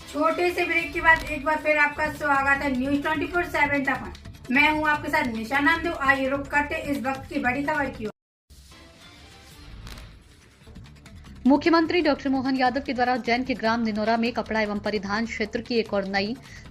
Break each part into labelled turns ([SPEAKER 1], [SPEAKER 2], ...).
[SPEAKER 1] छोटे से ब्रेक के बाद एक बार फिर आपका स्वागत है न्यूज 24/7 तक। मैं हूं आपके साथ निशा नंदू। आइए रुक करते इस वक्त की बड़ी खबर की ओर।
[SPEAKER 2] मुख्यमंत्री डॉक्टर मोहन यादव के द्वारा उज्जैन के ग्राम निनोरा में कपड़ा एवं परिधान क्षेत्र की एक और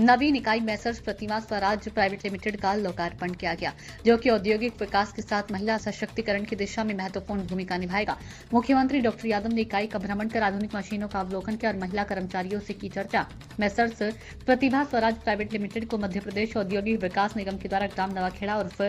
[SPEAKER 2] नवीन इकाई मैसर्स प्रतिमा स्वराज प्राइवेट लिमिटेड का लोकार्पण किया गया, जो कि औद्योगिक विकास के साथ महिला सशक्तिकरण की दिशा में महत्वपूर्ण भूमिका निभाएगा। मुख्यमंत्री डॉक्टर यादव ने इकाई का भ्रमण कर आधुनिक मशीनों का अवलोकन किया और महिला कर्मचारियों से की चर्चा। मैसर्स प्रतिभा स्वराज प्राइवेट लिमिटेड को मध्य प्रदेश औद्योगिक विकास निगम के द्वारा ग्राम नवाखेड़ा उर्फ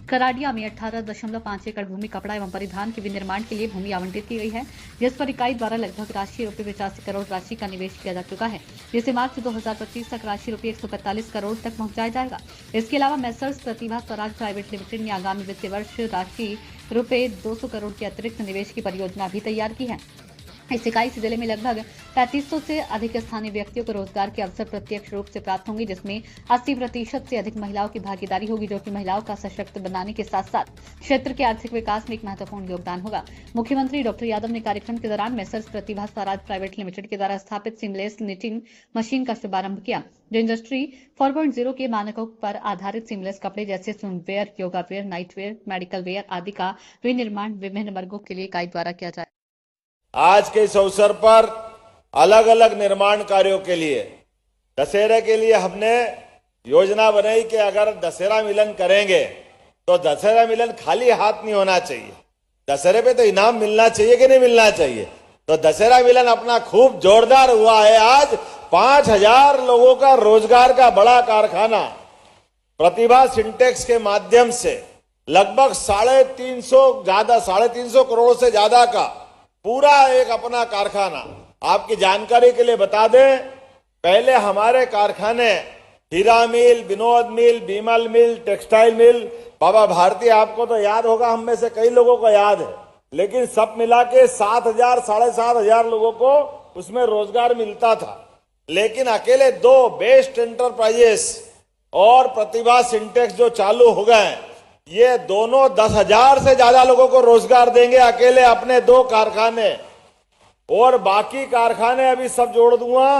[SPEAKER 2] कराडिया में 18.5 एकड़ भूमि कपड़ा एवं परिधान के विनिर्माण के लिए भूमि आवंटित की गई है, जिस पर इकाई द्वारा लगभग राशि ₹85 करोड़ राशि का निवेश किया जा चुका है, जिसे मार्च 2025 तक राशि ₹145 करोड़ तक पहुंचाया जाएगा। इसके अलावा मैसर्स प्रतिभा स्वराज प्राइवेट लिमिटेड ने आगामी वित्तीय वर्ष राशि ₹200 करोड़ के अतिरिक्त निवेश की परियोजना भी तैयार की है। इस इकाई से जिले में लगभग 3500 से अधिक स्थानीय व्यक्तियों को रोजगार के अवसर प्रत्यक्ष रूप से प्राप्त होंगे, जिसमें 80% से अधिक महिलाओं की भागीदारी होगी, जो कि महिलाओं का सशक्त बनाने के साथ साथ क्षेत्र के आर्थिक विकास में एक महत्वपूर्ण योगदान होगा। मुख्यमंत्री डॉक्टर यादव ने कार्यक्रम के दौरान मैसर्स प्रतिभा स्वराज प्राइवेट लिमिटेड के द्वारा स्थापित सीमलेस निटिंग मशीन का शुभारंभ किया, जो इंडस्ट्री 4.0 के मानकों पर आधारित सीमलेस कपड़े जैसे swimwear, yoga wear, night wear, medical wear आदि का विनिर्माण विभिन्न वर्गों के लिए इकाई द्वारा किया जाए।
[SPEAKER 3] आज के इस अवसर पर अलग अलग निर्माण कार्यों के लिए दशहरे के लिए हमने योजना बनाई कि अगर दशहरा मिलन करेंगे तो दशहरा मिलन खाली हाथ नहीं होना चाहिए। दशहरे पे तो इनाम मिलना चाहिए कि नहीं मिलना चाहिए। तो दशहरा मिलन अपना खूब जोरदार हुआ है। आज 5000 लोगों का रोजगार का बड़ा कारखाना प्रतिभा सिंटेक्स के माध्यम से लगभग 350 करोड़ से ज्यादा का पूरा एक अपना कारखाना। आपकी जानकारी के लिए बता दें, पहले हमारे कारखाने हीरा मिल, विनोद मिल, बीमल मिल, टेक्सटाइल मिल, बाबा भारती, आपको तो याद होगा, हम में से कई लोगों को याद है, लेकिन सब मिला के 7,000 7,500 लोगों को उसमें रोजगार मिलता था। लेकिन अकेले 2 बेस्ट एंटरप्राइजेस और प्रतिभा सिंटेक्स जो चालू हो गए, ये दोनों 10,000 से ज्यादा लोगों को रोजगार देंगे, अकेले अपने 2 कारखाने। और बाकी कारखाने अभी सब जोड़ दूंगा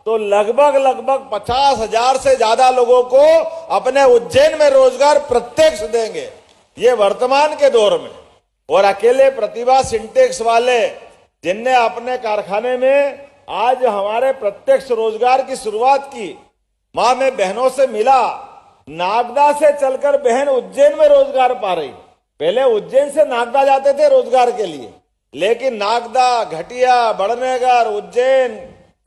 [SPEAKER 3] तो लगभग 50,000 से ज्यादा लोगों को अपने उज्जैन में रोजगार प्रत्यक्ष देंगे, ये वर्तमान के दौर में। और अकेले प्रतिभा सिंटेक्स वाले जिनने अपने कारखाने में आज हमारे प्रत्यक्ष रोजगार की शुरुआत की, मां में बहनों से मिला, नागदा से चलकर बहन उज्जैन में रोजगार पा रही। पहले उज्जैन से नागदा जाते थे रोजगार के लिए, लेकिन नागदा, घटिया, बड़नेगर, उज्जैन,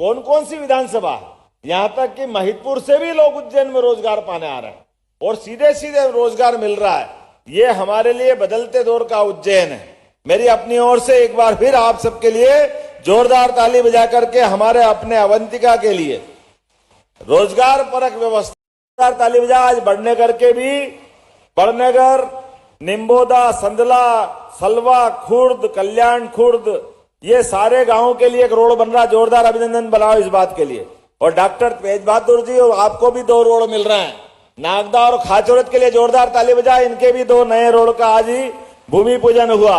[SPEAKER 3] कौन कौन सी विधानसभा, यहां तक कि महिदपुर से भी लोग उज्जैन में रोजगार पाने आ रहे हैं और सीधे सीधे रोजगार मिल रहा है। ये हमारे लिए बदलते दौर का उज्जैन है। मेरी अपनी ओर से एक बार फिर आप सबके लिए जोरदार ताली बजा करके हमारे अपने अवंतिका के लिए रोजगार परक व्यवस्था ताली बजा। आज बड़नगर के भी, बड़नगर, निम्बोदा, संदला, सलवा, खुर्द, कल्याण खुर्द, ये सारे गांवों के लिए एक रोड बन रहा। जोरदार अभिनंदन बनाओ इस बात के लिए। और डॉक्टर तेज बहादुर जी, और आपको भी 2 रोड मिल रहे हैं, नागदा और खाचौरत के लिए जोरदार ताली बजा। इनके भी 2 नए रोड का आज ही भूमि पूजन हुआ।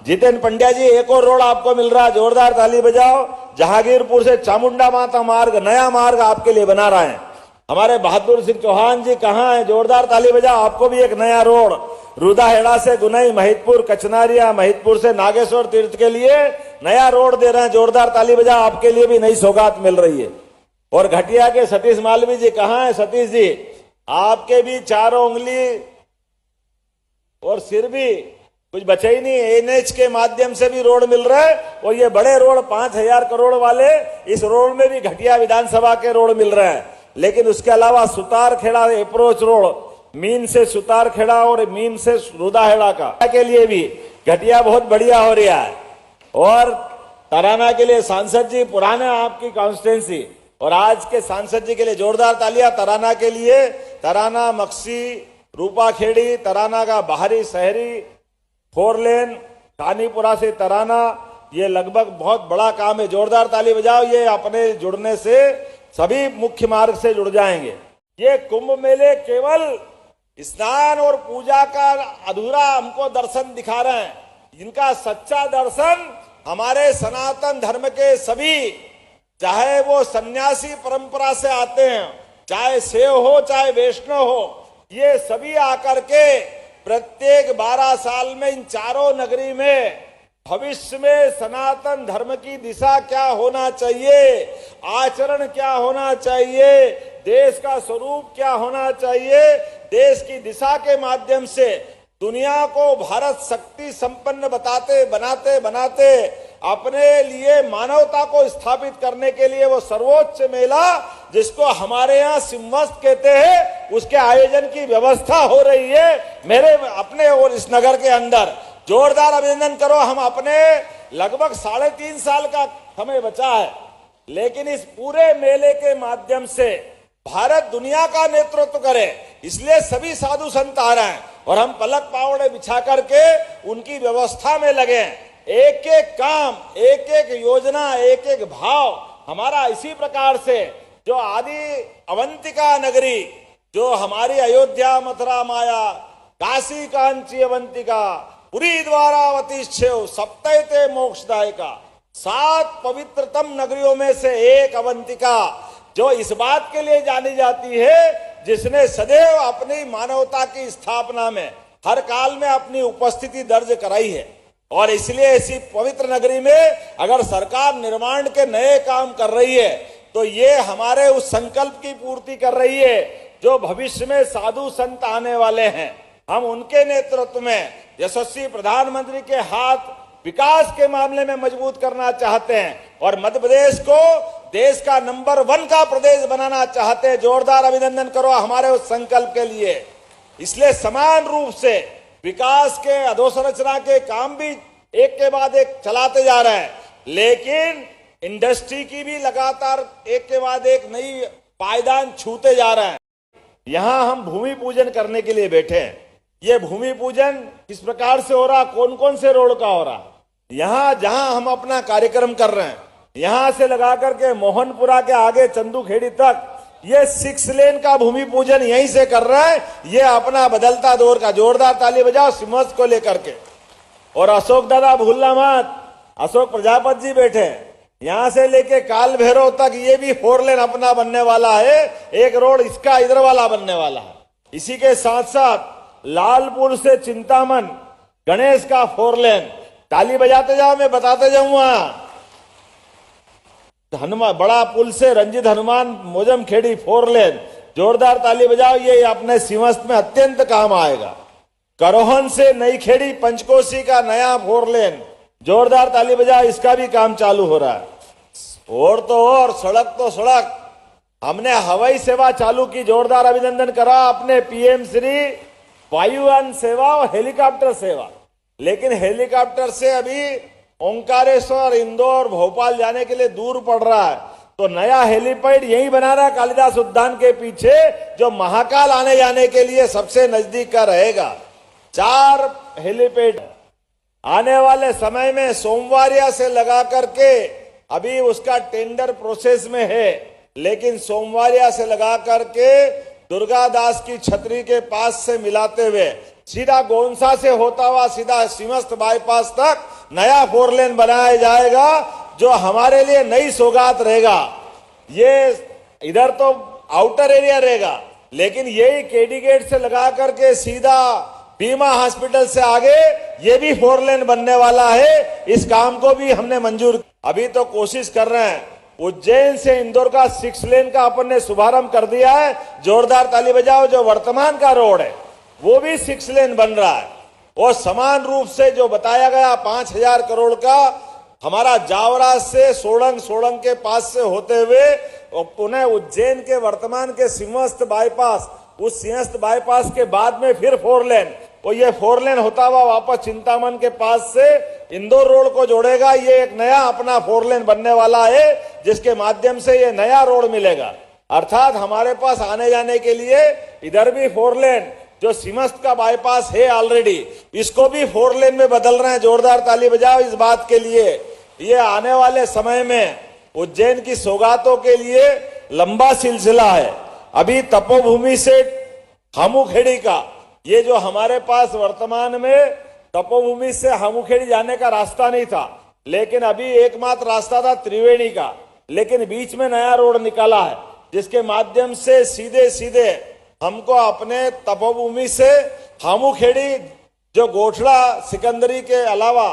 [SPEAKER 3] जितेंद्र पंड्या जी, एक और रोड आपको मिल रहा है, जोरदार ताली बजाओ। जहांगीरपुर से चामुंडा माता मार्ग, नया मार्ग आपके लिए बना रहे हैं। हमारे बहादुर सिंह चौहान जी कहाँ हैं, जोरदार ताली बजाओ, आपको भी एक नया रोड रुदाहेड़ा से गुनई, महिदपुर, कचनारिया, महिदपुर से नागेश्वर तीर्थ के लिए नया रोड दे रहे हैं, जोरदार ताली बजाओ, आपके लिए भी नई सौगात मिल रही है। और घटिया के सतीश मालवी जी कहाँ हैं, सतीश जी, आपके भी 4 उंगली और सिर भी कुछ बचे ही नहीं, NH के माध्यम से भी रोड मिल रहा है। और ये बड़े रोड 5000 करोड़ वाले, इस रोड में भी घटिया विधानसभा के रोड मिल रहे हैं। लेकिन उसके अलावा सुतारखेड़ा अप्रोच रोड, मीन से सुतारखेड़ा और मीन से रुदाहेड़ा का के लिए भी घटिया बहुत बढ़िया हो रहा है। और तराना के लिए सांसद जी, पुराने आपकी कॉन्स्टिट्यूंसी, और आज के सांसद जी के लिए जोरदार तालियां। तराना के लिए, तराना, मक्सी, रूपाखेड़ी, तराना का बाहरी शहरी 4 लेन, कानीपुरा से तराना, ये लगभग बहुत बड़ा काम है, जोरदार ताली बजाओ। ये अपने जुड़ने से सभी मुख्य मार्ग से जुड़ जाएंगे। ये कुंभ मेले केवल स्नान और पूजा का अधूरा हमको दर्शन दिखा रहे हैं। इनका सच्चा दर्शन हमारे सनातन धर्म के सभी चाहे वो सन्यासी परंपरा से आते हैं, चाहे शैव हो चाहे वैष्णव हो, ये सभी आकर के प्रत्येक 12 साल में इन चारों नगरी में भविष्य में सनातन धर्म की दिशा क्या होना चाहिए, आचरण क्या होना चाहिए, देश का स्वरूप क्या होना चाहिए, देश की दिशा के माध्यम से दुनिया को भारत शक्ति संपन्न बनाते बनाते अपने लिए मानवता को स्थापित करने के लिए वो सर्वोच्च मेला, जिसको हमारे यहाँ सिंहस्थ कहते हैं, उसके आयोजन की व्यवस्था हो रही है मेरे अपने और इस नगर के अंदर। जोरदार अभिनंदन करो। हम अपने लगभग 3.5 साल का समय बचा है, लेकिन इस पूरे मेले के माध्यम से भारत दुनिया का नेतृत्व करे, इसलिए सभी साधु संत आ रहे हैं और हम पलक पावड़े बिछा करके उनकी व्यवस्था में लगे। एक एक काम, एक एक योजना, एक एक भाव हमारा इसी प्रकार से जो आदि अवंतिका नगरी, जो हमारी अयोध्या मथुरा माया, काशी कांची अवंतिका, पुरी द्वारावती शिव, सप्तैते मोक्षदायिका, 7 पवित्रतम नगरियों में से एक अवंतिका, जो इस बात के लिए जानी जाती है जिसने सदैव अपनी मानवता की स्थापना में हर काल में अपनी उपस्थिति दर्ज कराई है। और इसलिए ऐसी पवित्र नगरी में अगर सरकार निर्माण के नए काम कर रही है तो ये हमारे उस संकल्प की पूर्ति कर रही है जो भविष्य में साधु संत आने वाले हैं। हम उनके नेतृत्व में यशस्वी प्रधानमंत्री के हाथ विकास के मामले में मजबूत करना चाहते हैं और मध्य प्रदेश को देश का नंबर 1 का प्रदेश बनाना चाहते हैं। जोरदार अभिनंदन करो हमारे उस संकल्प के लिए। इसलिए समान रूप से विकास के अधोसंरचना के काम भी एक के बाद एक चलाते जा रहे हैं, लेकिन इंडस्ट्री की भी लगातार एक के बाद एक नई पायदान छूते जा रहे हैं। यहां हम भूमि पूजन करने के लिए बैठे हैं। ये भूमि पूजन किस प्रकार से हो रहा, कौन कौन से रोड का हो रहा, यहां जहां हम अपना कार्यक्रम कर रहे हैं, यहां से लगा करके मोहनपुरा के आगे चंदूखेड़ी तक ये 6 लेन का भूमि पूजन यहीं से कर रहा है। ये अपना बदलता दौर का, जोरदार ताली बजाओ सिमस को लेकर के। और अशोक दादा भूलना मत, अशोक प्रजापति जी बैठे हैं, यहां से लेके काल भैरव तक ये भी 4 लेन अपना बनने वाला है। एक रोड इसका इधर वाला बनने वाला है। इसी के साथ साथ लालपुर से चिंतामन गणेश का 4 लेन, ताली बजाते जाओ, मैं बताते जाऊंगा। हनुमान बड़ा पुल से रंजित हनुमान मोजम खेड़ी 4 लेन, जोरदार ताली बजाओ, ये अपने सिंहस्थ में अत्यंत काम आएगा। करोहन से नई खेड़ी पंचकोशी का नया 4 लेन, जोरदार ताली बजाओ, इसका भी काम चालू हो रहा है। और तो और सड़क तो सड़क, हमने हवाई सेवा चालू की, जोरदार अभिनंदन करा अपने पीएम श्री वायुयान सेवा और हेलीकॉप्टर सेवा। लेकिन हेलीकॉप्टर से अभी ओंकारेश्वर, इंदौर, भोपाल जाने के लिए दूर पड़ रहा है, तो नया हेलीपैड यही बना रहा कालिदास उद्यान के पीछे, जो महाकाल आने जाने के लिए सबसे नजदीक का रहेगा। 4 हेलीपैड आने वाले समय में सोमवारिया से लगा करके, अभी उसका टेंडर प्रोसेस में है, लेकिन सोमवारिया से लगा करके दुर्गादास की छतरी के पास से मिलाते हुए सीधा गोंसा से होता हुआ सीधा सिमस्त बाईपास तक नया 4 लेन बनाया जाएगा, जो हमारे लिए नई सौगात रहेगा। ये इधर तो आउटर एरिया रहेगा, लेकिन यही केडी गेट से लगा करके सीधा बीमा हॉस्पिटल से आगे ये भी 4 लेन बनने वाला है। इस काम को भी हमने मंजूर, अभी तो कोशिश कर रहे हैं। उज्जैन से इंदौर का 6 लेन का अपन ने शुभारंभ कर दिया है, जोरदार ताली बजाओ। जो वर्तमान का रोड है वो भी 6 लेन बन रहा है। और समान रूप से जो बताया गया 5000 करोड़ का हमारा जावरा से सोड़ंग के पास से होते हुए और पुनः उज्जैन के वर्तमान के सिंहस्थ बाईपास, उस सिंहस्थ बाईपास के बाद में फिर 4 लेन, और ये 4 लेन होता हुआ वापस चिंतामन के पास से इंदौर रोड को जोड़ेगा। ये एक नया अपना 4 लेन बनने वाला है, जिसके माध्यम से ये नया रोड मिलेगा। अर्थात हमारे पास आने जाने के लिए इधर भी 4 लेन, जो सिमस्त का बाईपास है ऑलरेडी, इसको भी 4 लेन में बदल रहे हैं। जोरदार ताली बजाओ इस बात के लिए। ये आने वाले समय में उज्जैन की सौगातों के लिए लंबा सिलसिला है। अभी तपोभूमि से हामुखेड़ी का, ये जो हमारे पास वर्तमान में तपोभूमि से हामुखेड़ी जाने का रास्ता नहीं था, लेकिन अभी एकमात्र रास्ता था त्रिवेणी का। लेकिन बीच में नया रोड निकाला है, जिसके माध्यम से सीधे सीधे हमको अपने तपोभूमि से हामूखेड़ी, जो गोठड़ा सिकंदरी के अलावा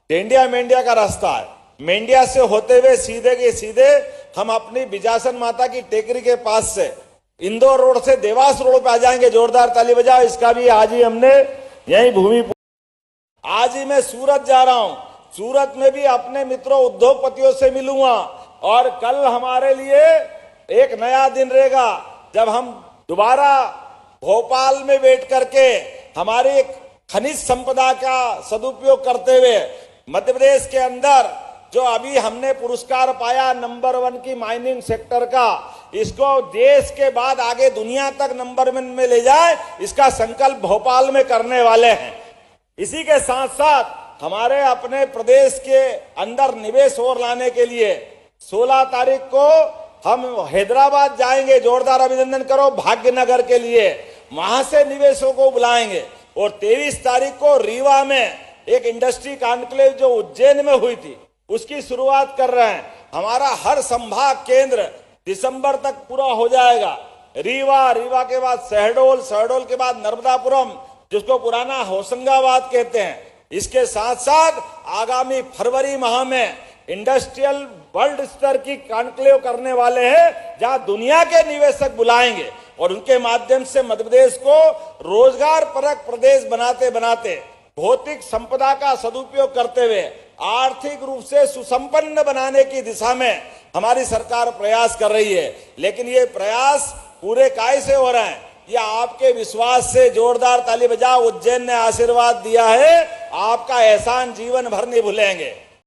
[SPEAKER 3] डेंडिया मेंडिया का रास्ता है, मेंडिया से होते हुए सीधे के सीधे हम अपनी बिजासन माता की टेकरी के पास से इंदौर रोड से देवास रोड पे आ जाएंगे। जोरदार ताली बजाओ, इसका भी आज ही हमने यही भूमि। आज ही मैं सूरत जा रहा हूं, सूरत में भी अपने मित्रों उद्योगपतियों से मिलूंगा और कल हमारे लिए एक नया दिन रहेगा जब हम दोबारा भोपाल में बैठ करके हमारी खनिज संपदा का सदुपयोग करते हुए मध्य प्रदेश के अंदर जो अभी हमने पुरस्कार पाया नंबर 1 की माइनिंग सेक्टर का, इसको देश के बाद आगे दुनिया तक नंबर 1 में ले जाए, इसका संकल्प भोपाल में करने वाले हैं। इसी के साथ साथ हमारे अपने प्रदेश के अंदर निवेश और लाने के लिए 16 तारीख को हम हैदराबाद जाएंगे। जोरदार अभिनंदन करो भाग्यनगर के लिए, वहां से निवेशों को बुलाएंगे। और 23 तारीख को रीवा में एक इंडस्ट्री कॉन्क्लेव जो उज्जैन में हुई थी, उसकी शुरुआत कर रहे हैं। हमारा हर संभाग केंद्र दिसंबर तक पूरा हो जाएगा। रीवा के बाद शहडोल के बाद नर्मदापुरम, जिसको पुराना होशंगाबाद कहते हैं। इसके साथ साथ आगामी फरवरी माह में इंडस्ट्रियल वर्ल्ड स्तर की कॉन्क्लेव करने वाले हैं, जहां दुनिया के निवेशक बुलाएंगे और उनके माध्यम से मध्य प्रदेश को रोजगार परक प्रदेश बनाते बनाते, भौतिक संपदा का सदुपयोग करते हुए आर्थिक रूप से सुसंपन्न बनाने की दिशा में हमारी सरकार प्रयास कर रही है। लेकिन ये प्रयास पूरे काय से हो रहे हैं, ये आपके विश्वास से। जोरदार ताली बजाओ, उज्जैन ने आशीर्वाद दिया है, आपका एहसान जीवन भर नहीं भूलेंगे।